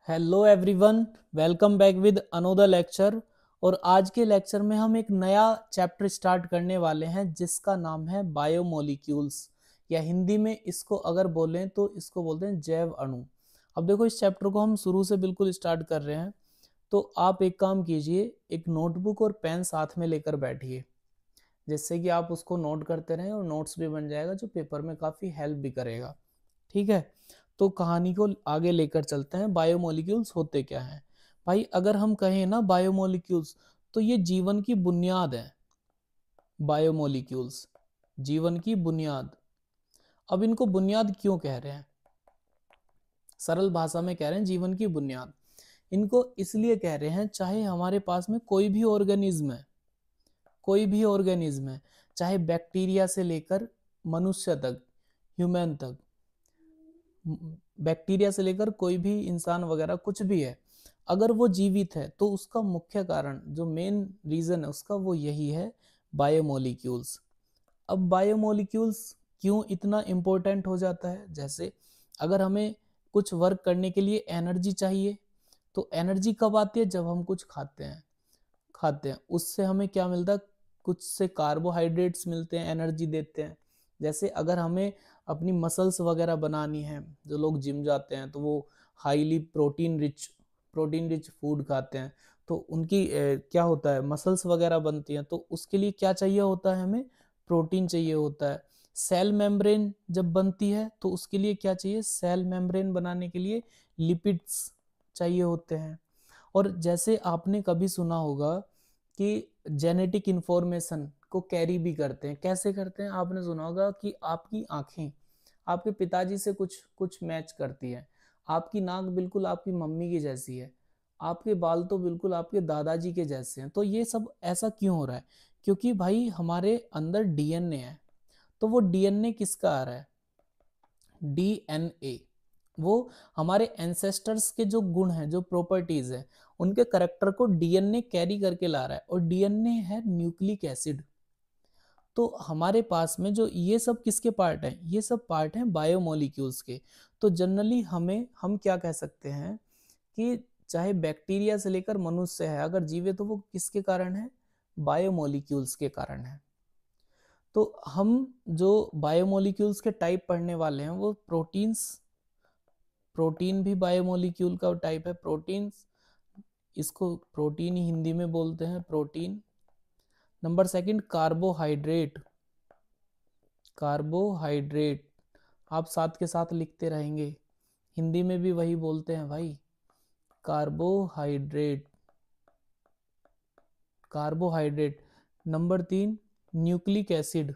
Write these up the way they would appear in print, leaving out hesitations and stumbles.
Hello everyone, welcome back with another lecture. और आज के लेक्चर में हम एक नया चैप्टर स्टार्ट करने वाले हैं जिसका नाम है बायोमोलिक्यूल्स, या हिंदी में इसको अगर बोलें तो इसको बोलते हैं जैव अणु। अब देखो, इस चैप्टर को हम शुरू से बिल्कुल स्टार्ट कर रहे हैं, तो आप एक काम कीजिए, एक नोटबुक और पेन साथ में लेकर बैठिए, जिससे कि आप उसको नोट करते रहें और नोट्स भी बन जाएगा जो पेपर में काफ़ी हेल्प भी करेगा। ठीक है, तो कहानी को आगे लेकर चलते हैं। बायोमोलिक्यूल्स होते क्या हैं भाई? अगर हम कहें ना बायोमोलिक्यूल्स, तो ये जीवन की बुनियाद है। बायोमोलिक्यूल्स जीवन की बुनियाद। अब इनको बुनियाद क्यों कह रहे हैं? सरल भाषा में कह रहे हैं जीवन की बुनियाद। इनको इसलिए कह रहे हैं, चाहे हमारे पास में कोई भी ऑर्गेनिज्म है, कोई भी ऑर्गेनिज्म है, चाहे बैक्टीरिया से लेकर मनुष्य तक, ह्यूमन तक, बैक्टीरिया से लेकर कोई भी इंसान वगैरह कुछ भी है, अगर वो जीवित है तो उसका मुख्य कारण, जो मेन रीजन है उसका, वो यही है, बायोमोलिक्यूल्स। अब बायोमोलिक्यूल्स क्यों इतना इम्पोर्टेंट हो जाता है? जैसे अगर हमें कुछ वर्क करने के लिए एनर्जी चाहिए, तो एनर्जी कब आती है? जब हम कुछ खाते हैं उससे हमें क्या मिलता है? कुछ से कार्बोहाइड्रेट्स मिलते हैं, एनर्जी देते हैं। जैसे अगर हमें अपनी मसल्स वगैरह बनानी है, जो लोग जिम जाते हैं तो वो हाईली प्रोटीन रिच फूड खाते हैं, तो उनकी क्या होता है, मसल्स वगैरह बनती हैं, तो उसके लिए क्या चाहिए होता है? हमें प्रोटीन चाहिए होता है। सेल मेम्ब्रेन जब बनती है तो उसके लिए क्या चाहिए? सेल मेम्ब्रेन बनाने के लिए लिपिड्स चाहिए होते हैं। और जैसे आपने कभी सुना होगा कि जेनेटिक इंफॉर्मेशन को कैरी भी करते हैं। कैसे करते हैं? आपने सुना होगा कि आपकी आंखें आपके पिताजी से कुछ कुछ मैच करती है, आपकी नाक बिल्कुल आपकी मम्मी की जैसी है, आपके बाल तो बिल्कुल आपके दादाजी के जैसे हैं। तो ये सब ऐसा क्यों हो रहा है? क्योंकि भाई हमारे अंदर डीएनए है। तो वो डीएनए किसका आ रहा है? डीएनए वो हमारे एंसेस्टर्स के जो गुण हैं, जो प्रॉपर्टीज है, उनके करेक्टर को डीएनए कैरी करके ला रहा है। और डीएनए है न्यूक्लिक एसिड। तो हमारे पास में जो ये सब किसके पार्ट हैं? ये सब पार्ट हैं बायोमोलिक्यूल्स के। तो जनरली हम क्या कह सकते हैं कि चाहे बैक्टीरिया से लेकर मनुष्य है, अगर जीवे तो वो किसके कारण है? बायोमोलिक्यूल्स के कारण है। तो हम जो बायोमोलिक्यूल्स के टाइप पढ़ने वाले हैं वो प्रोटीन भी बायोमोलिक्यूल का टाइप है। प्रोटीन्स, इसको प्रोटीन ही हिंदी में बोलते हैं, protein. Number second, carbohydrate. Carbohydrate आप साथ के साथ लिखते रहेंगे, हिंदी में भी वही बोलते हैं भाई, कार्बोहाइड्रेट। कार्बोहाइड्रेट। नंबर तीन, न्यूक्लिक एसिड।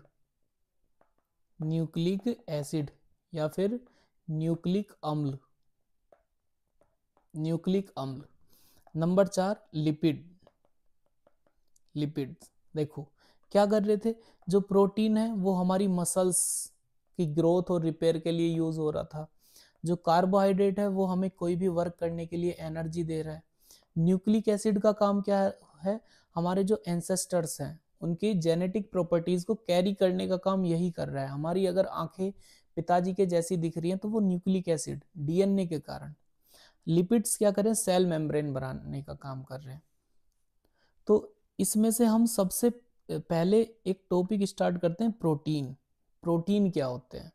न्यूक्लिक एसिड या फिर न्यूक्लिक अम्ल। न्यूक्लिक अम्ल। नंबर चार, लिपिड। लिपिड्स। देखो क्या कर रहे थे, जो प्रोटीन है वो हमारी मसल्स की ग्रोथ और रिपेयर के लिए यूज हो रहा था। जो कार्बोहाइड्रेट है वो हमें कोई भी वर्क करने के लिए एनर्जी दे रहा है। न्यूक्लिक एसिड का काम क्या है? हमारे जो एंसेस्टर्स हैं उनकी जेनेटिक प्रॉपर्टीज को कैरी करने का काम यही कर रहा है। हमारी अगर आंखें पिताजी के जैसी दिख रही हैं तो वो न्यूक्लिक एसिड, डीएनए के कारण। लिपिड्स क्या कर रहे हैं? सेल मेम्ब्रेन बनाने का काम कर रहे हैं। तो इसमें से हम सबसे पहले एक टॉपिक स्टार्ट करते हैं, प्रोटीन। प्रोटीन क्या होते हैं,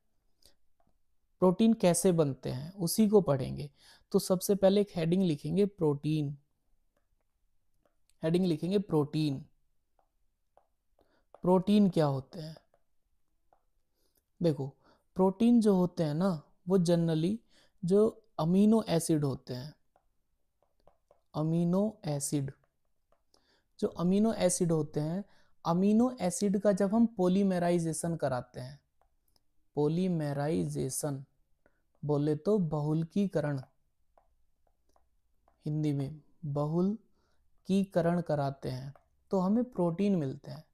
प्रोटीन कैसे बनते हैं, उसी को पढ़ेंगे। तो सबसे पहले एक हेडिंग लिखेंगे, प्रोटीन। हेडिंग लिखेंगे प्रोटीन। प्रोटीन क्या होते हैं? देखो, प्रोटीन जो होते हैं ना, वो जनरली जो अमीनो एसिड होते हैं, अमीनो एसिड, जो अमीनो एसिड होते हैं, अमीनो एसिड का जब हम पॉलीमेराइजेशन कराते हैं, पॉलीमेराइजेशन बोले तो बहुलकीकरण, हिंदी में बहुलकीकरण कराते हैं, तो हमें प्रोटीन मिलते हैं।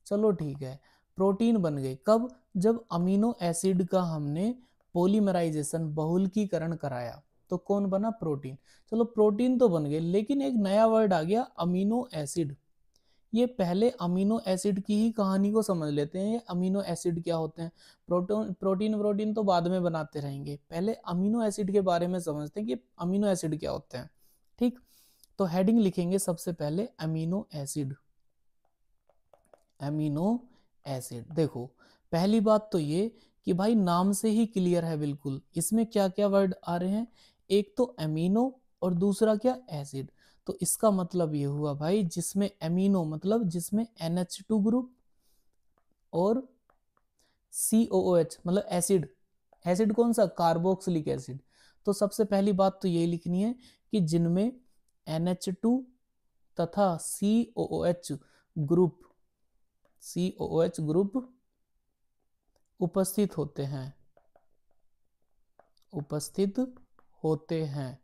चलो ठीक है, प्रोटीन बन गए कब? जब अमीनो एसिड का हमने पॉलीमराइजेशन, बहुलकीकरण कराया, तो कौन बना? प्रोटीन। चलो प्रोटीन तो बन गए, लेकिन एक नया वर्ड आ गया, अमीनो एसिड। ये पहले अमीनो एसिड की ही कहानी को समझ लेते हैं। ये अमीनो एसिड क्या होते हैं, प्रोटीन तो बाद में बनाते रहेंगे, पहले अमीनो एसिड के बारे में समझते हैं कि अमीनो एसिड क्या होते हैं। ठीक, तो हेडिंग लिखेंगे सबसे पहले अमीनो एसिड। अमीनो एसिड, देखो पहली बात तो ये कि भाई नाम से ही क्लियर है बिल्कुल, इसमें क्या क्या वर्ड आ रहे हैं, एक तो अमीनो और दूसरा क्या, एसिड। तो इसका मतलब ये हुआ भाई जिसमें अमीनो मतलब जिसमें NH2 ग्रुप और COOH मतलब एसिड, एसिड कौन सा, कार्बोक्सिलिक एसिड। तो सबसे पहली बात तो ये लिखनी है कि जिनमें NH2 तथा COOH ग्रुप, COOH ग्रुप उपस्थित होते हैं, उपस्थित होते हैं।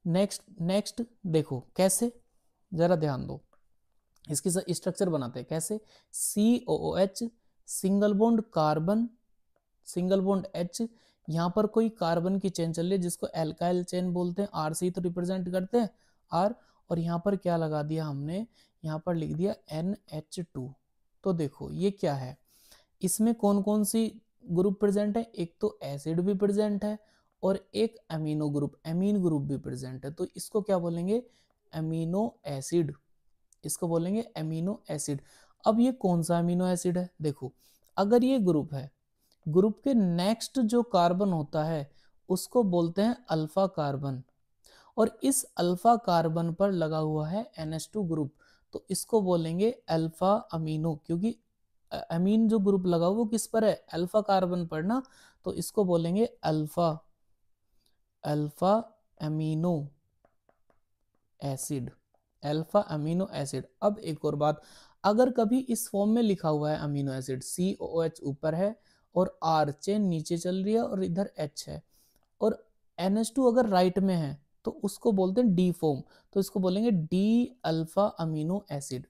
नेक्स्ट देखो कैसे, जरा ध्यान दो, इसकी स्ट्रक्चर बनाते हैं कैसे। COOH single bond carbon, single bond H, यहाँ पर कोई कार्बन की चेन चल रही है जिसको एल्काइल चेन बोलते हैं, R से ही तो रिप्रेजेंट करते हैं R, और यहाँ पर क्या लगा दिया हमने, यहाँ पर लिख दिया NH2। तो देखो ये क्या है, इसमें कौन कौन सी ग्रुप प्रेजेंट है, एक तो एसिड भी प्रेजेंट है और एक अमीनो ग्रुप, अमीन ग्रुप भी प्रेजेंट है। तो इसको क्या बोलेंगे, अमीनो एसिड, इसको बोलेंगे अमीनो एसिड। अब ये कौन सा अमीनो एसिड है, देखो अगर ये ग्रुप है, ग्रुप के नेक्स्ट जो कार्बन होता है उसको बोलते हैं अल्फा कार्बन, और इस अल्फा कार्बन पर लगा हुआ है NH2 ग्रुप, तो इसको बोलेंगे अल्फा अमीनो, क्योंकि अमीन जो ग्रुप लगा हुआ वो किस पर है, अल्फा कार्बन पर ना, तो इसको बोलेंगे alpha, alpha amino acid, alpha amino acid. अब एक और बात, अगर कभी इस फॉर्म में लिखा हुआ है अमीनो एसिड, COOH ऊपर है और R चेन नीचे चल रही है और इधर H है, और NH2 अगर राइट में है तो उसको बोलते हैं डी फॉर्म, तो इसको बोलेंगे डी अल्फा अमीनो एसिड।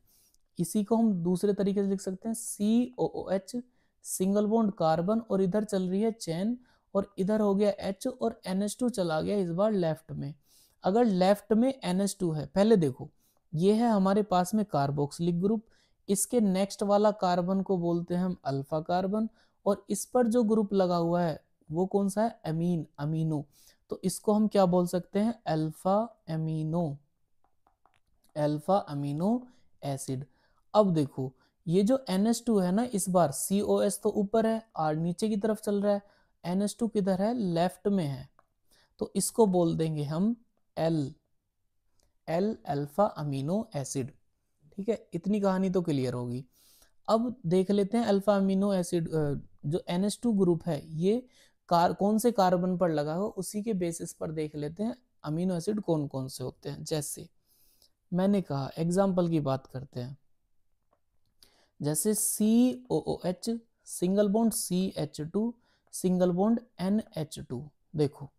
इसी को हम दूसरे तरीके से लिख सकते हैं, COOH सिंगल बॉन्ड कार्बन और इधर चल रही है चेन, और इधर हो गया H और NH2 चला गया इस बार लेफ्ट में। अगर लेफ्ट में NH2 है, पहले देखो ये है हमारे पास में कार्बोक्सिलिक ग्रुप, इसके नेक्स्ट वाला कार्बन को बोलते हैं हम अल्फा कार्बन, और इस पर जो ग्रुप लगा हुआ है वो कौन सा है, अमीन, अमीनो, तो इसको हम क्या बोल सकते हैं, alpha amino, alpha amino acid. अब देखो ये जो NH2 है ना, इस बार COS तो ऊपर है, R नीचे की तरफ चल रहा है, NH2 किधर है, लेफ्ट में है, तो इसको बोल देंगे हम L अल्फा अमीनो एसिड। ठीक है, इतनी कहानी तो क्लियर होगी। अब देख लेते हैं अल्फा अमीनो एसिड जो NH2 ग्रुप है ये कौन से कार्बन पर लगा हो, उसी के बेसिस पर देख लेते हैं अमीनो एसिड कौन कौन से होते हैं। जैसे मैंने कहा एग्जाम्पल की बात करते हैं, जैसे COOH single bond CH2 single bond NH2। देखो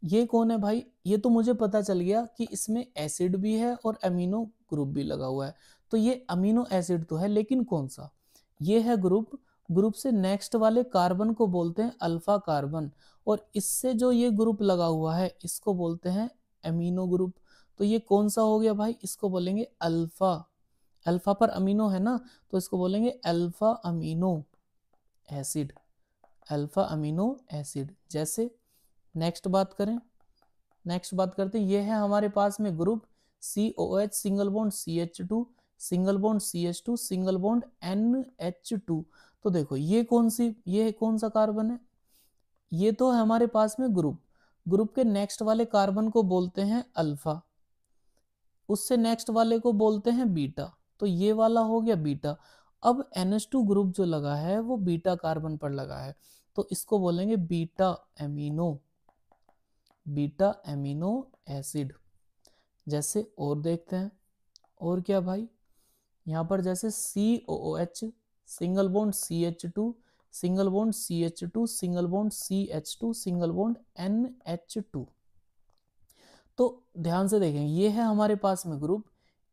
ये कौन है भाई, ये तो मुझे पता चल गया कि इसमें एसिड भी है और अमीनो ग्रुप भी लगा हुआ है, तो ये अमीनो एसिड तो है, लेकिन कौन सा, ये है ग्रुप, ग्रुप से नेक्स्ट वाले कार्बन को बोलते हैं अल्फा कार्बन, और इससे जो ये ग्रुप लगा हुआ है इसको बोलते हैं अमीनो ग्रुप। तो ये कौन सा हो गया भाई, इसको बोलेंगे अल्फा, अल्फा पर अमीनो है ना, तो इसको बोलेंगे alpha amino acid, alpha amino acid. जैसे नेक्स्ट बात करें, नेक्स्ट बात करते हैं, ये है हमारे पास में group COH single bond CH2 single bond CH2 single bond NH2। तो देखो ये कौन सा कार्बन है, ये तो है हमारे पास में ग्रुप, ग्रुप के नेक्स्ट वाले कार्बन को बोलते हैं अल्फा, उससे नेक्स्ट वाले को बोलते हैं बीटा, तो ये वाला हो गया बीटा। अब NH2 ग्रुप जो लगा है वो बीटा कार्बन पर लगा है, तो इसको बोलेंगे beta amino, beta amino acid. जैसे और देखते हैं, और क्या भाई, यहाँ पर जैसे COOH single bond CH2 single bond CH2 single bond CH2 single bond NH2। तो ध्यान से देखें, ये है हमारे पास में ग्रुप,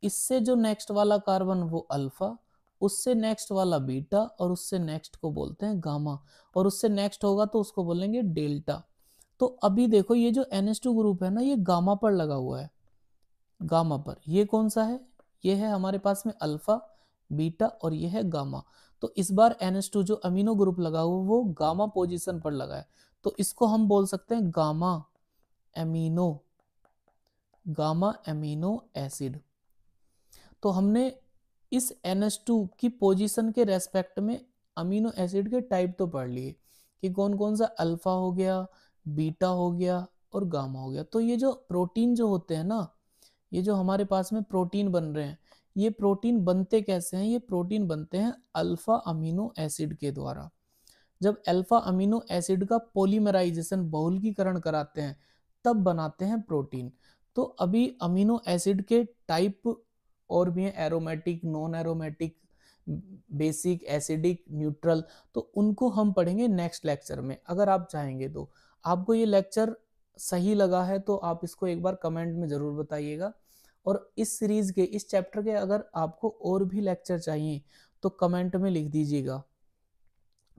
इससे जो नेक्स्ट वाला कार्बन वो अल्फा, उससे नेक्स्ट वाला बीटा, और उससे नेक्स्ट को बोलते हैं गामा, और उससे नेक्स्ट होगा तो उसको बोलेंगे डेल्टा। तो अभी देखो ये जो NH2 ग्रुप है ना, ये गामा पर लगा हुआ है, गामा पर, ये कौन सा है, ये है हमारे पास में अल्फा, बीटा और ये है गामा। तो इस बार NH2 जो अमीनो ग्रुप लगा हुआ वो गामा पोजीशन पर लगा है, तो इसको हम बोल सकते हैं एमिनो गामा एमिनो एसिड। तो हमने इस NH2 की पोजीशन के रेस्पेक्ट में अमीनो एसिड के टाइप तो पढ़ लिए कि कौन कौन सा अल्फा हो गया, बीटा हो गया और गामा हो गया। तो ये जो प्रोटीन जो होते हैं ना, ये जो हमारे पास में प्रोटीन बन रहे हैं, ये प्रोटीन बनते कैसे हैं? ये प्रोटीन बनते हैं अल्फा अमीनो एसिड के द्वारा। जब अल्फा अमीनो एसिड का पॉलीमराइजेशन बहुलकीकरण कराते हैं तब बनाते हैं प्रोटीन। तो अभी अमीनो एसिड के टाइप और भी हैं, aromatic, non aromatic, basic, acidic, neutral. तो उनको हम पढ़ेंगे नेक्स्ट लेक्चर में अगर आप चाहेंगे तो। आपको ये लेक्चर सही लगा है तो आप इसको एक बार कमेंट में ज़रूर बताइएगा। और इस सीरीज़ के इस चैप्टर के अगर आपको और भी लेक्चर चाहिए तो कमेंट में लिख दीजिएगा,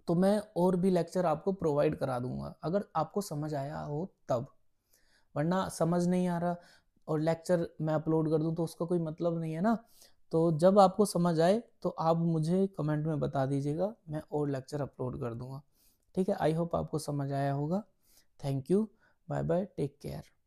तो मैं और भी लेक्चर आपको प्रोवाइड करा दूंगा अगर आपको समझ आया हो तब। वरना समझ नहीं आ रहा और लेक्चर मैं अपलोड कर दूं तो उसका कोई मतलब नहीं है ना। तो जब आपको समझ आए तो आप मुझे कमेंट में बता दीजिएगा, मैं और लेक्चर अपलोड कर दूंगा। ठीक है, आई होप आपको समझ आया होगा। Thank you, bye bye, take care.